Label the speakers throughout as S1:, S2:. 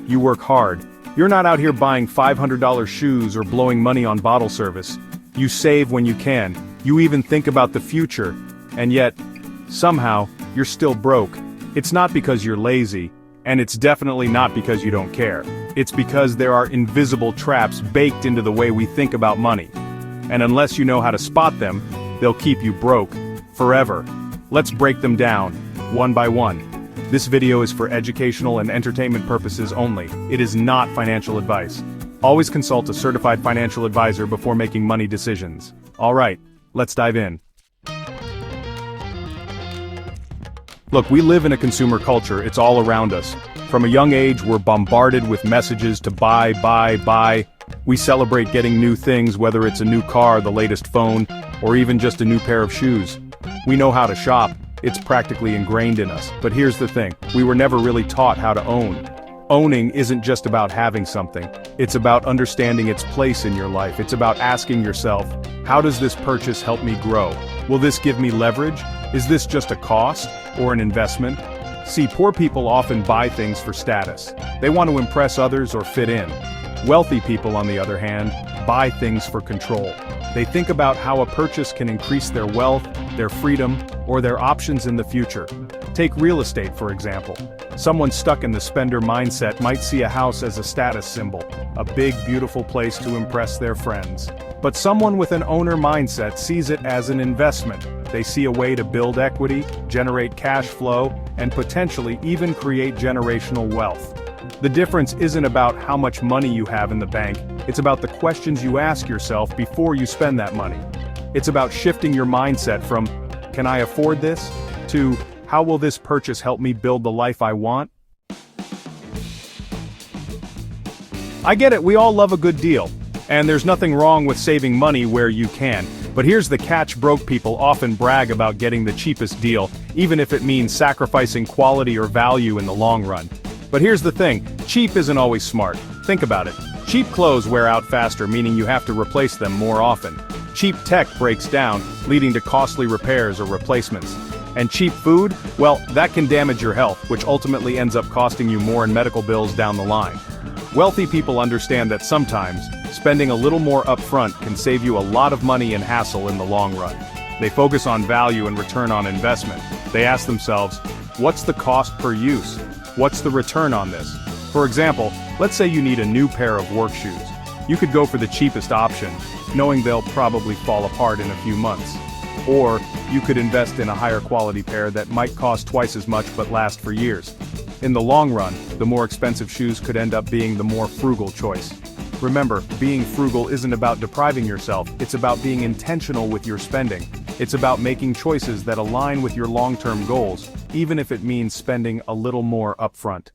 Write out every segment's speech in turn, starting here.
S1: you work hard. You're not out here buying $500 shoes or blowing money on bottle service. You save when you can. You even think about the future. And yet, somehow, you're still broke. It's not because you're lazy, and it's definitely not because you don't care. It's because there are invisible traps baked into the way we think about money. And unless you know how to spot them, they'll keep you broke forever. Let's break them down, one by one. This video is for educational and entertainment purposes only. It is not financial advice. Always consult a certified financial advisor before making money decisions. Alright, let's dive in. Look, we live in a consumer culture, it's all around us. From a young age, we're bombarded with messages to buy, buy, buy. We celebrate getting new things, whether it's a new car, the latest phone, or even just a new pair of shoes. We know how to shop, it's practically ingrained in us. But here's the thing, we were never really taught how to own. Owning isn't just about having something, it's about understanding its place in your life. It's about asking yourself, how does this purchase help me grow? Will this give me leverage? Is this just a cost, or an investment? See, poor people often buy things for status. They want to impress others or fit in. Wealthy people, on the other hand, buy things for control. They think about how a purchase can increase their wealth, their freedom, or their options in the future. Take real estate, for example. Someone stuck in the spender mindset might see a house as a status symbol, a big, beautiful place to impress their friends. But someone with an owner mindset sees it as an investment. They see a way to build equity, generate cash flow, and potentially even create generational wealth. The difference isn't about how much money you have in the bank, it's about the questions you ask yourself before you spend that money. It's about shifting your mindset from, can I afford this? To, how will this purchase help me build the life I want? I get it, we all love a good deal. And there's nothing wrong with saving money where you can. But here's the catch: broke people often brag about getting the cheapest deal, even if it means sacrificing quality or value in the long run. But here's the thing, cheap isn't always smart. Think about it. Cheap clothes wear out faster, meaning you have to replace them more often. Cheap tech breaks down, leading to costly repairs or replacements. And cheap food? Well, that can damage your health, which ultimately ends up costing you more in medical bills down the line. Wealthy people understand that sometimes, spending a little more upfront can save you a lot of money and hassle in the long run. They focus on value and return on investment. They ask themselves, what's the cost per use? What's the return on this? For example, let's say you need a new pair of work shoes. You could go for the cheapest option, knowing they'll probably fall apart in a few months. Or, you could invest in a higher quality pair that might cost twice as much but last for years. In the long run, the more expensive shoes could end up being the more frugal choice. Remember, being frugal isn't about depriving yourself, it's about being intentional with your spending. It's about making choices that align with your long-term goals, even if it means spending a little more upfront.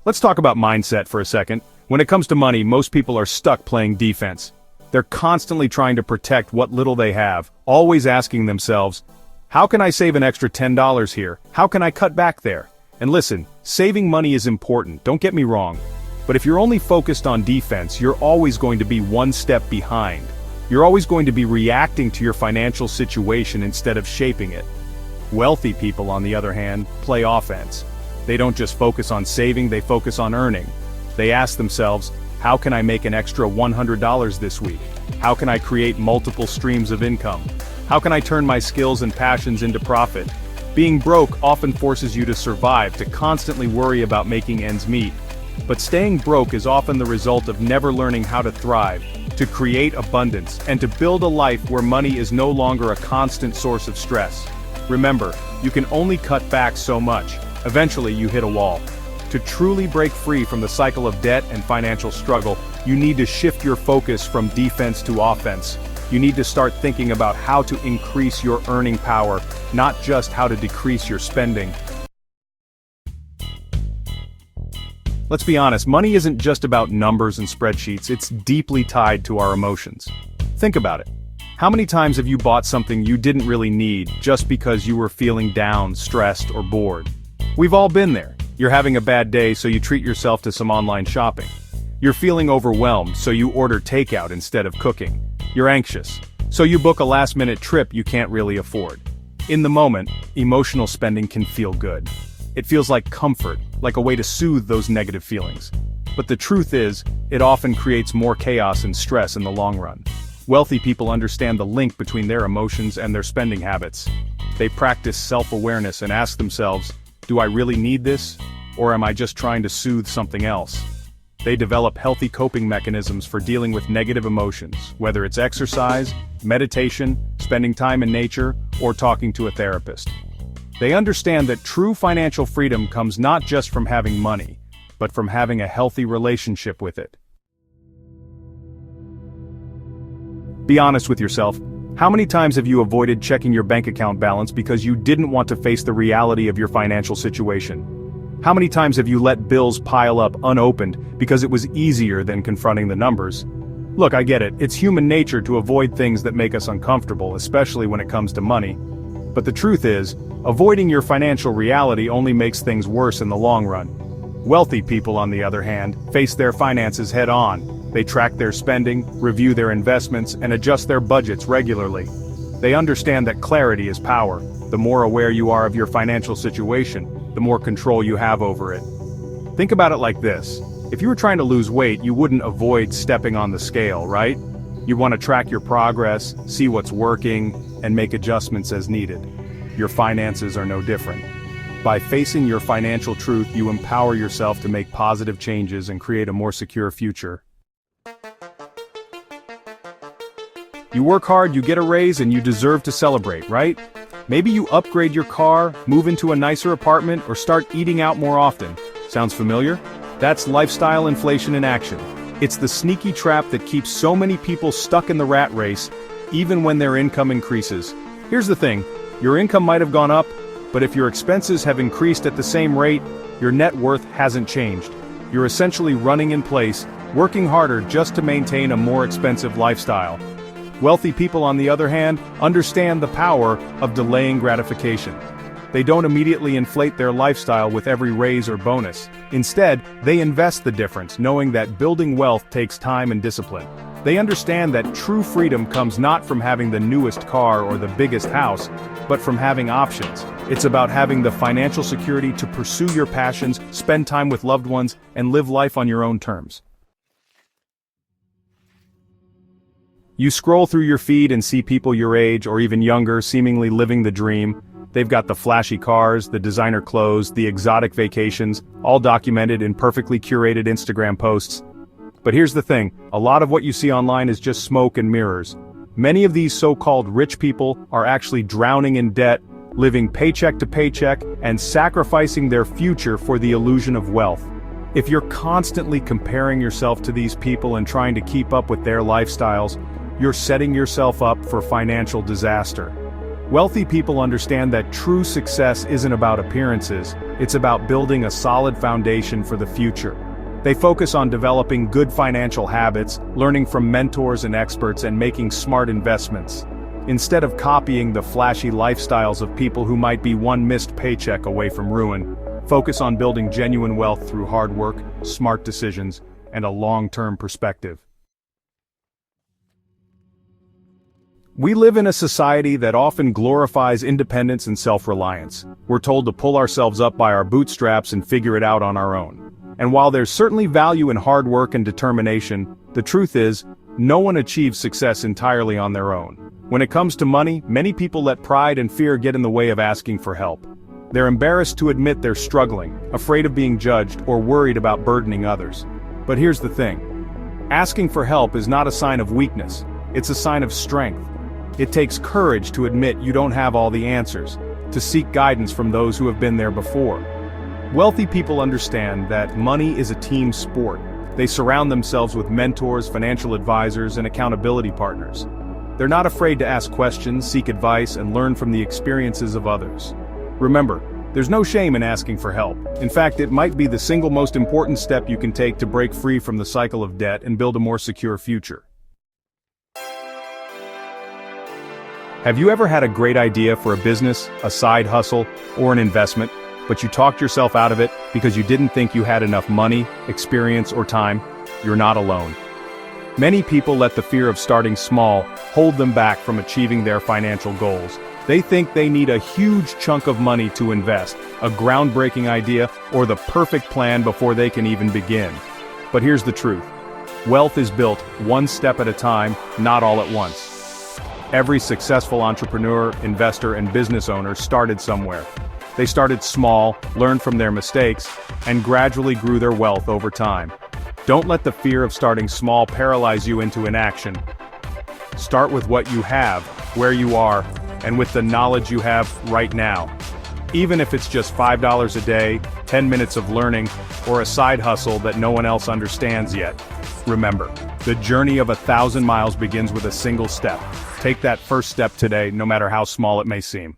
S1: Let's talk about mindset for a second. When it comes to money, most people are stuck playing defense. They're constantly trying to protect what little they have, always asking themselves, how can I save an extra $10 here? How can I cut back there? And listen, saving money is important, don't get me wrong. But if you're only focused on defense, you're always going to be one step behind. You're always going to be reacting to your financial situation instead of shaping it. Wealthy people, on the other hand, play offense. They don't just focus on saving, they focus on earning. They ask themselves, how can I make an extra $100 this week? How can I create multiple streams of income? How can I turn my skills and passions into profit? Being broke often forces you to survive, to constantly worry about making ends meet. But staying broke is often the result of never learning how to thrive, to create abundance, and to build a life where money is no longer a constant source of stress. Remember, you can only cut back so much. Eventually you hit a wall. To truly break free from the cycle of debt and financial struggle, you need to shift your focus from defense to offense. You need to start thinking about how to increase your earning power, not just how to decrease your spending. Let's be honest, money isn't just about numbers and spreadsheets, it's deeply tied to our emotions. Think about it. How many times have you bought something you didn't really need just because you were feeling down, stressed, or bored? We've all been there. You're having a bad day, so you treat yourself to some online shopping. You're feeling overwhelmed, so you order takeout instead of cooking. You're anxious, so you book a last-minute trip you can't really afford. In the moment, emotional spending can feel good. It feels like comfort, like a way to soothe those negative feelings. But the truth is, it often creates more chaos and stress in the long run. Wealthy people understand the link between their emotions and their spending habits. They practice self-awareness and ask themselves, do I really need this? Or am I just trying to soothe something else? They develop healthy coping mechanisms for dealing with negative emotions, whether it's exercise, meditation, spending time in nature, or talking to a therapist. They understand that true financial freedom comes not just from having money, but from having a healthy relationship with it. Be honest with yourself. How many times have you avoided checking your bank account balance because you didn't want to face the reality of your financial situation? How many times have you let bills pile up unopened because it was easier than confronting the numbers? Look, I get it, it's human nature to avoid things that make us uncomfortable, especially when it comes to money. But the truth is, avoiding your financial reality only makes things worse in the long run. Wealthy people, on the other hand, face their finances head-on. They track their spending, review their investments, and adjust their budgets regularly. They understand that clarity is power. The more aware you are of your financial situation, the more control you have over it. Think about it like this. If you were trying to lose weight, you wouldn't avoid stepping on the scale, right? You want to track your progress, see what's working, and make adjustments as needed. Your finances are no different. By facing your financial truth, you empower yourself to make positive changes and create a more secure future. You work hard, you get a raise, and you deserve to celebrate, right? Maybe you upgrade your car, move into a nicer apartment, or start eating out more often. Sounds familiar? That's lifestyle inflation in action. It's the sneaky trap that keeps so many people stuck in the rat race, even when their income increases. Here's the thing, your income might have gone up, but if your expenses have increased at the same rate, your net worth hasn't changed. You're essentially running in place, working harder just to maintain a more expensive lifestyle. Wealthy people, on the other hand, understand the power of delaying gratification. They don't immediately inflate their lifestyle with every raise or bonus. Instead, they invest the difference, knowing that building wealth takes time and discipline. They understand that true freedom comes not from having the newest car or the biggest house, but from having options. It's about having the financial security to pursue your passions, spend time with loved ones, and live life on your own terms. You scroll through your feed and see people your age or even younger seemingly living the dream. They've got the flashy cars, the designer clothes, the exotic vacations, all documented in perfectly curated Instagram posts. But here's the thing, a lot of what you see online is just smoke and mirrors. Many of these so-called rich people are actually drowning in debt, living paycheck to paycheck, and sacrificing their future for the illusion of wealth. If you're constantly comparing yourself to these people and trying to keep up with their lifestyles, you're setting yourself up for financial disaster. Wealthy people understand that true success isn't about appearances, it's about building a solid foundation for the future. They focus on developing good financial habits, learning from mentors and experts, and making smart investments. Instead of copying the flashy lifestyles of people who might be one missed paycheck away from ruin, focus on building genuine wealth through hard work, smart decisions, and a long-term perspective. We live in a society that often glorifies independence and self-reliance. We're told to pull ourselves up by our bootstraps and figure it out on our own. And while there's certainly value in hard work and determination, the truth is, no one achieves success entirely on their own. When it comes to money, many people let pride and fear get in the way of asking for help. They're embarrassed to admit they're struggling, afraid of being judged, or worried about burdening others. But here's the thing. Asking for help is not a sign of weakness, it's a sign of strength. It takes courage to admit you don't have all the answers, to seek guidance from those who have been there before. Wealthy people understand that money is a team sport. They surround themselves with mentors, financial advisors, and accountability partners. They're not afraid to ask questions, seek advice, and learn from the experiences of others. Remember, there's no shame in asking for help. In fact, it might be the single most important step you can take to break free from the cycle of debt and build a more secure future. Have you ever had a great idea for a business, a side hustle, or an investment, but you talked yourself out of it because you didn't think you had enough money, experience, or time? You're not alone. Many people let the fear of starting small hold them back from achieving their financial goals. They think they need a huge chunk of money to invest, a groundbreaking idea, or the perfect plan before they can even begin. But here's the truth. Wealth is built one step at a time, not all at once. Every successful entrepreneur, investor, and business owner started somewhere. They started small, learned from their mistakes, and gradually grew their wealth over time. Don't let the fear of starting small paralyze you into inaction. Start with what you have, where you are, and with the knowledge you have right now. Even if it's just $5 a day, 10 minutes of learning, or a side hustle that no one else understands yet. Remember, the journey of 1,000 miles begins with a single step. Take that first step today, no matter how small it may seem.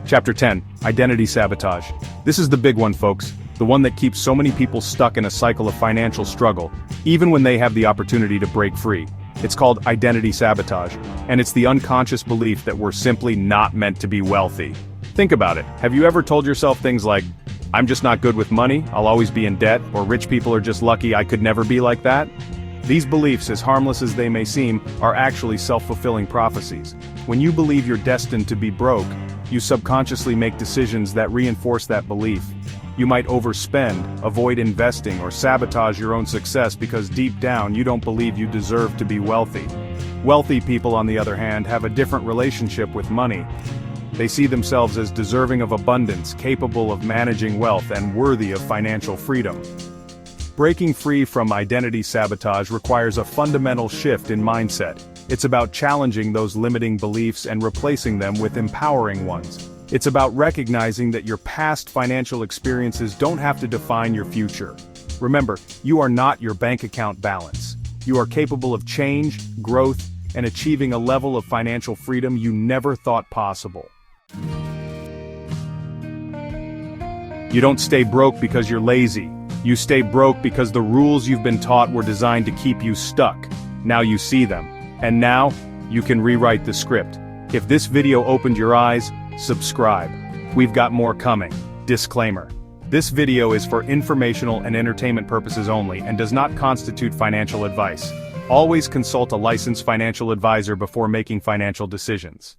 S1: Chapter 10, Identity Sabotage. This is the big one, folks. The one that keeps so many people stuck in a cycle of financial struggle, even when they have the opportunity to break free. It's called identity sabotage, and it's the unconscious belief that we're simply not meant to be wealthy. Think about it. Have you ever told yourself things like, "I'm just not good with money, I'll always be in debt," or "Rich people are just lucky, I could never be like that"? These beliefs, as harmless as they may seem, are actually self-fulfilling prophecies. When you believe you're destined to be broke, you subconsciously make decisions that reinforce that belief. You might overspend, avoid investing, or sabotage your own success because deep down you don't believe you deserve to be wealthy. Wealthy people, on the other hand, have a different relationship with money. They see themselves as deserving of abundance, capable of managing wealth, and worthy of financial freedom. Breaking free from identity sabotage requires a fundamental shift in mindset. It's about challenging those limiting beliefs and replacing them with empowering ones. It's about recognizing that your past financial experiences don't have to define your future. Remember, you are not your bank account balance. You are capable of change, growth, and achieving a level of financial freedom you never thought possible. You don't stay broke because you're lazy. You stay broke because the rules you've been taught were designed to keep you stuck. Now you see them. And now, you can rewrite the script. If this video opened your eyes, subscribe. We've got more coming. Disclaimer. This video is for informational and entertainment purposes only and does not constitute financial advice. Always consult a licensed financial advisor before making financial decisions.